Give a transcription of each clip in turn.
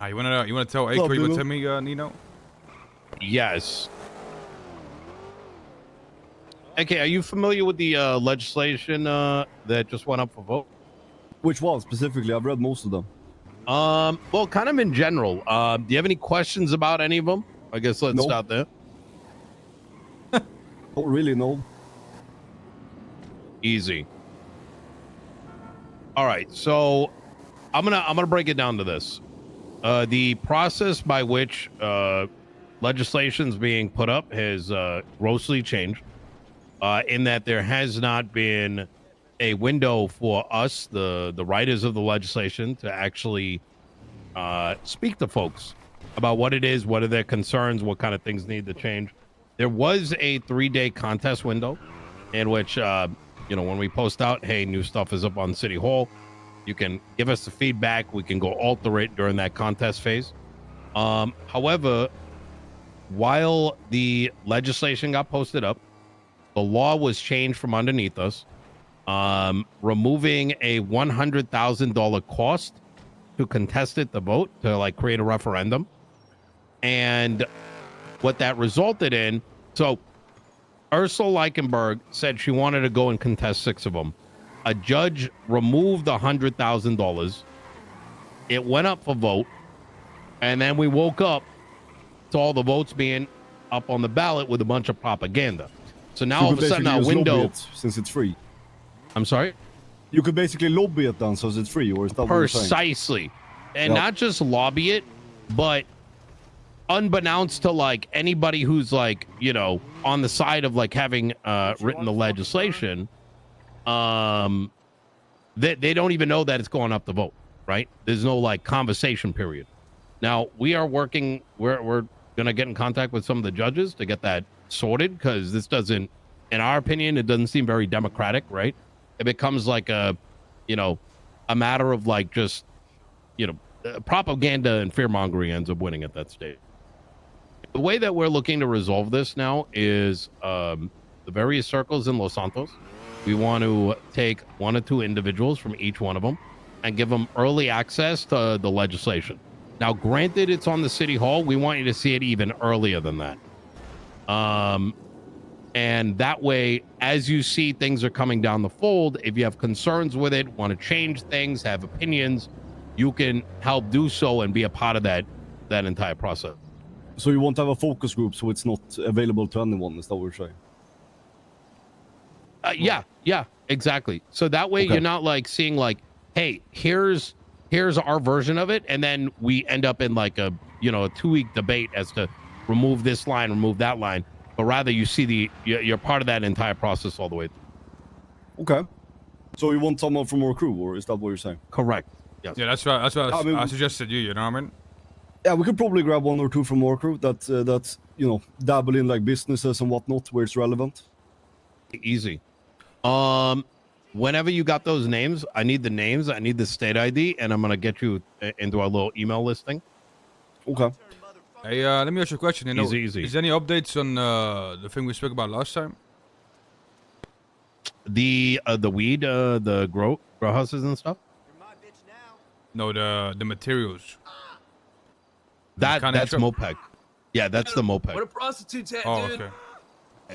You wanna tell Acre? You wanna tell me, Nino? Yes. Okay, are you familiar with the legislation that just went up for vote? Which one specifically? I've read most of them. Well, kind of in general. Do you have any questions about any of them? I guess let's start there. Don't really know. Easy. All right, so I'm gonna break it down to this. The process by which legislation's being put up has grossly changed. In that there has not been a window for us, the writers of the legislation, to actually speak to folks about what it is, what are their concerns, what kind of things need to change. There was a 3-day contest window in which, when we post out, hey, new stuff is up on City Hall, you can give us the feedback. We can go alter it during that contest phase. However, while the legislation got posted up, the law was changed from underneath us, removing a $100,000 cost to contest it, the vote, to create a referendum. And what that resulted in, so Ursula Leichenberg said she wanted to go and contest 6 of them. A judge removed the $100,000. It went up for vote. And then we woke up to all the votes being up on the ballot with a bunch of propaganda. So now all of a sudden our window, since it's free. I'm sorry? You could basically lobby it then since it's free, or is that precisely? And not just lobby it, but unbeknownst to anybody who's on the side of having written the legislation, they don't even know that it's going up to vote, right? There's no conversation period. Now we are working, we're gonna get in contact with some of the judges to get that sorted, because this doesn't, in our opinion, it doesn't seem very democratic, right? It becomes a matter of just propaganda and fear mongering ends up winning at that stage. The way that we're looking to resolve this now is the various circles in Los Santos. We want to take 1 or 2 individuals from each one of them and give them early access to the legislation. Now, granted, it's on the City Hall. We want you to see it even earlier than that. And that way, as you see things are coming down the fold, if you have concerns with it, want to change things, have opinions, you can help do so and be a part of that entire process. So you want to have a focus group so it's not available to anyone, is that what you're saying? Yeah, exactly. So that way you're not seeing hey, here's our version of it, and then we end up in a 2-week debate as to remove this line, remove that line, but rather you see you're part of that entire process all the way through. Okay. So you want someone from our crew, or is that what you're saying? Correct. Yes. Yeah, that's what I suggested you know what I mean? Yeah, we could probably grab 1 or 2 from our crew that dabble in businesses and whatnot where it's relevant. Easy. Whenever you got those names, I need the names, I need the state ID, and I'm gonna get you into our little email listing. Okay. Hey, let me ask you a question. Easy. Is there any updates on the thing we spoke about last time? The weed, the grow houses and stuff? No, the materials. That's MOPEC. Yeah, that's the MOPEC. What a prostitute's at, dude. Okay.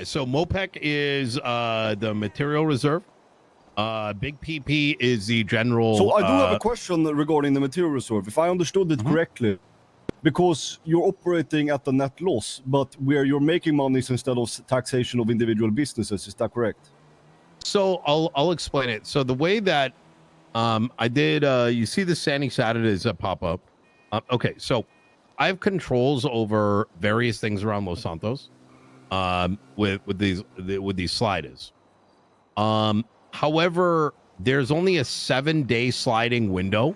So MOPEC is the material reserve. Big PP is the general. So I do have a question regarding the material reserve. If I understood it correctly, because you're operating at the net loss, but where you're making monies instead of taxation of individual businesses, is that correct? So I'll explain it. So the way that I did, you see the Sandy Saturdays that pop up. Okay, so I have controls over various things around Los Santos with these sliders. However, there's only a 7-day sliding window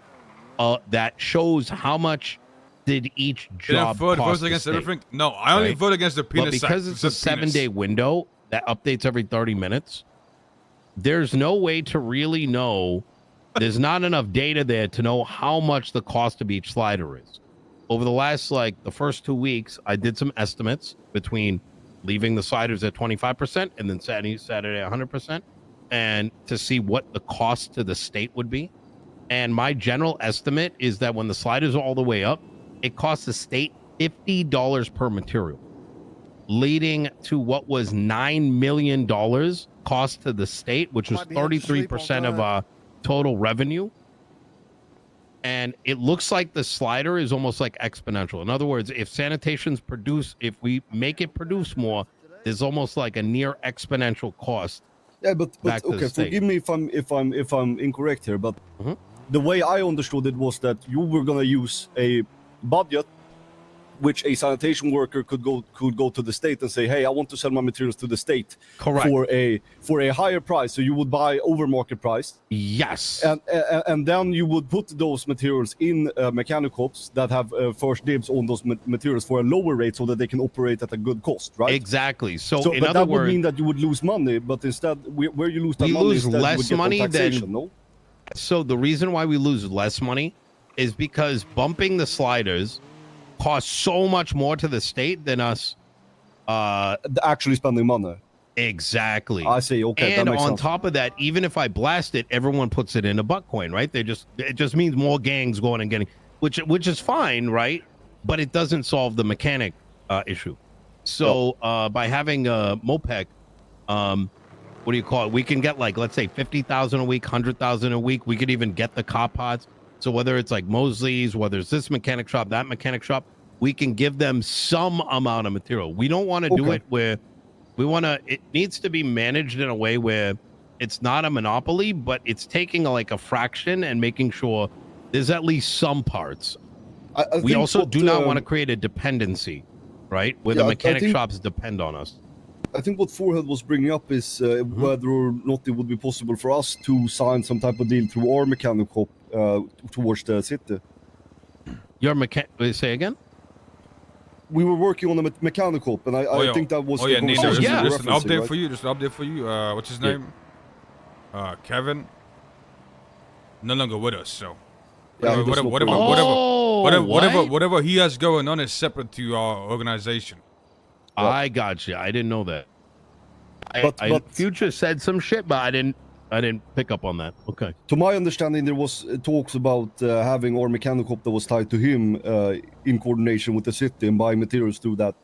that shows how much did each job cost against everything? No, I only vote against the penis. But because it's a 7-day window that updates every 30 minutes, there's no way to really know. There's not enough data there to know how much the cost of each slider is. Over the last, the first 2 weeks, I did some estimates between leaving the sliders at 25% and then Saturday 100%, and to see what the cost to the state would be. And my general estimate is that when the sliders are all the way up, it cost the state $50 per material, leading to what was $9 million cost to the state, which was 33% of total revenue. And it looks like the slider is almost like exponential. In other words, if if we make it produce more, there's almost like a near exponential cost. Yeah, but okay, forgive me if I'm incorrect here, but the way I understood it was that you were gonna use a budget which a sanitation worker could go to the state and say, hey, I want to sell my materials to the state. Correct. For a higher price. So you would buy over market price. Yes. And then you would put those materials in mechanic shops that have first dibs on those materials for a lower rate so that they can operate at a good cost, right? Exactly. So in but other that words, would mean that you would lose money, but instead, where you lose that we money, lose instead less you would get money on taxation, than. no? So the reason why we lose less money is because bumping the sliders costs so much more to the state than us actually spending money. Exactly. I see. Okay. And that makes on sense. top of that, even if I blast it, everyone puts it in a buck coin, right? It just means more gangs going and getting, which is fine, right? But it doesn't solve the mechanic issue. So by having MOPEC, what do you call it? We can get like, let's say 50,000 a week, 100,000 a week. We could even get the car pods. So whether it's like Mosley's, whether it's this mechanic shop, that mechanic shop, we can give them some amount of material. We don't want to do it where it needs to be managed in a way where it's not a monopoly, but it's taking like a fraction and making sure there's at least some parts. We also do not want to create a dependency, right? Where the mechanic shops depend on us. I think what Forehead was bringing up is whether or not it would be possible for us to sign some type of deal through our mechanic shop towards the city. Your say again? We were working on a mechanic shop, and I think that was the conversation Just an referencing, update for you. Just an update for you. What's his name? Kevin. No longer with us, so. Yeah, whatever he has going on is separate to our organization. I got you. I didn't know that. But Future said some shit, but I didn't pick up on that. Okay. To my understanding, there was talks about having our mechanic shop that was tied to him in coordination with the city and buying materials through that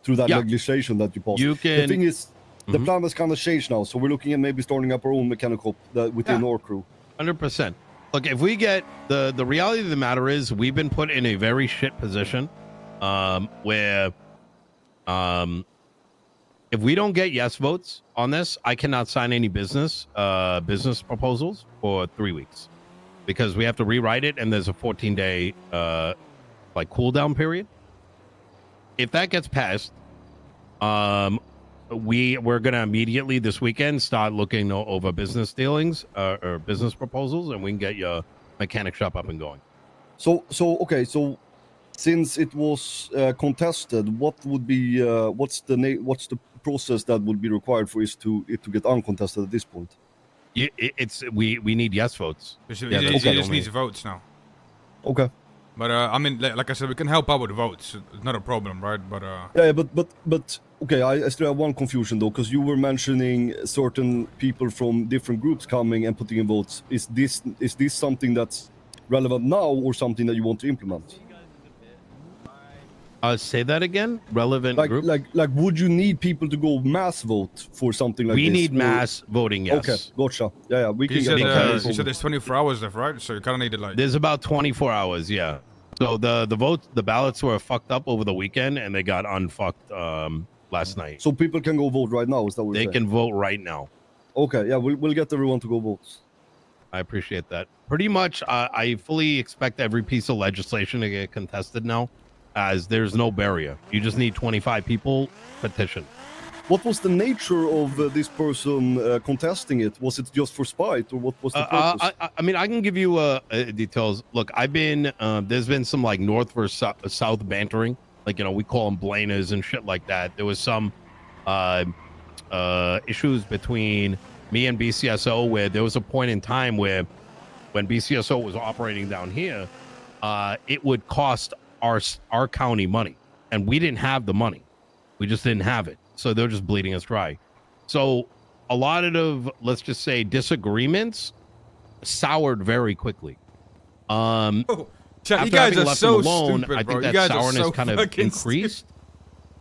legislation that you passed. The thing is, the plan has kind of changed now, so we're looking at maybe starting up our own mechanic shop within our crew. 100%. Look, if we get the reality of the matter is, we've been put in a very shit position, where if we don't get yes votes on this, I cannot sign any business proposals for 3 weeks, because we have to rewrite it, and there's a 14-day cooldown period. If that gets passed, we're gonna immediately this weekend start looking over business dealings or business proposals, and we can get your mechanic shop up and going. So since it was contested, what would be what's the process that would be required for it to get uncontested at this point? We need yes votes. He just needs votes now. Okay. But I mean, like I said, we can help out with votes. It's not a problem, right? But but okay, I still have one confusion though, because you were mentioning certain people from different groups coming and putting in votes. Is this something that's relevant now, or something that you want to implement? Say that again. Relevant group. Like, would you need people to go mass vote for something like this? We need mass voting. Yes. Okay, gotcha. Yeah, we can. You said there's 24 hours left, right? So you kind of need it There's about 24 hours. Yeah. So the ballots were fucked up over the weekend, and they got unfucked last night. So people can go vote right now. Is that what they can vote right now? Okay. Yeah, we'll get everyone to go vote. I appreciate that. Pretty much, I fully expect every piece of legislation to get contested now, as there's no barrier. You just need 25 people petition. What was the nature of this person contesting it? Was it just for spite, or what was the purpose? I mean, I can give you details. Look, I've been there's been some like north versus south bantering, like, you know, we call them blaners and shit like that. There was some issues between me and BCSO, where there was a point in time where when BCSO was operating down here, it would cost our county money, and we didn't have the money. We just didn't have it. So they're just bleeding us dry. So a lot of, let's just say, disagreements soured very quickly. Chat, you after guys having are left so them alone, stupid, I bro. think You that guys are sourness so kind of fucking increased.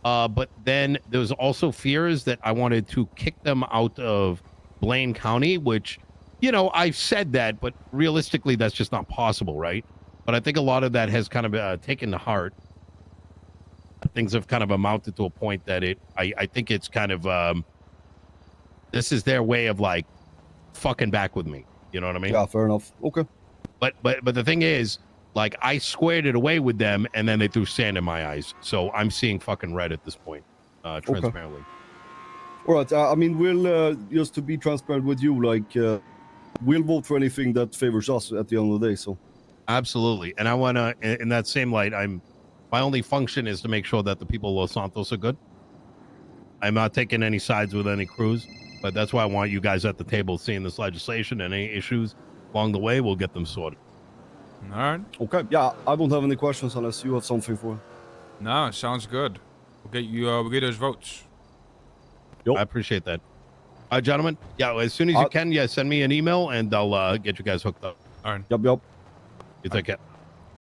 But then there was also fears that I wanted to kick them out of Blaine County, which, you know, I've said that, but realistically, that's just not possible, right? But I think a lot of that has kind of taken to heart. Things have kind of amounted to a point that I think it's kind of, this is their way of like fucking back with me. You know what I mean? Yeah, fair enough. Okay. But the thing is, like, I squared it away with them, and then they threw sand in my eyes. So I'm seeing fucking red at this point, transparently. All right. I mean, we'll just to be transparent with you, like, we'll vote for anything that favors us at the end of the day. So. Absolutely. And I want to, in that same light, my only function is to make sure that the people of Los Santos are good. I'm not taking any sides with any crews, but that's why I want you guys at the table seeing this legislation, and any issues along the way, we'll get them sorted. All right. Okay. Yeah, I don't have any questions unless you have something for. No, sounds good. We'll get you. We'll get those votes. Yep. I appreciate that. Gentlemen, yeah, as soon as you can, send me an email, and I'll get you guys hooked up. All right. Yep. You take care.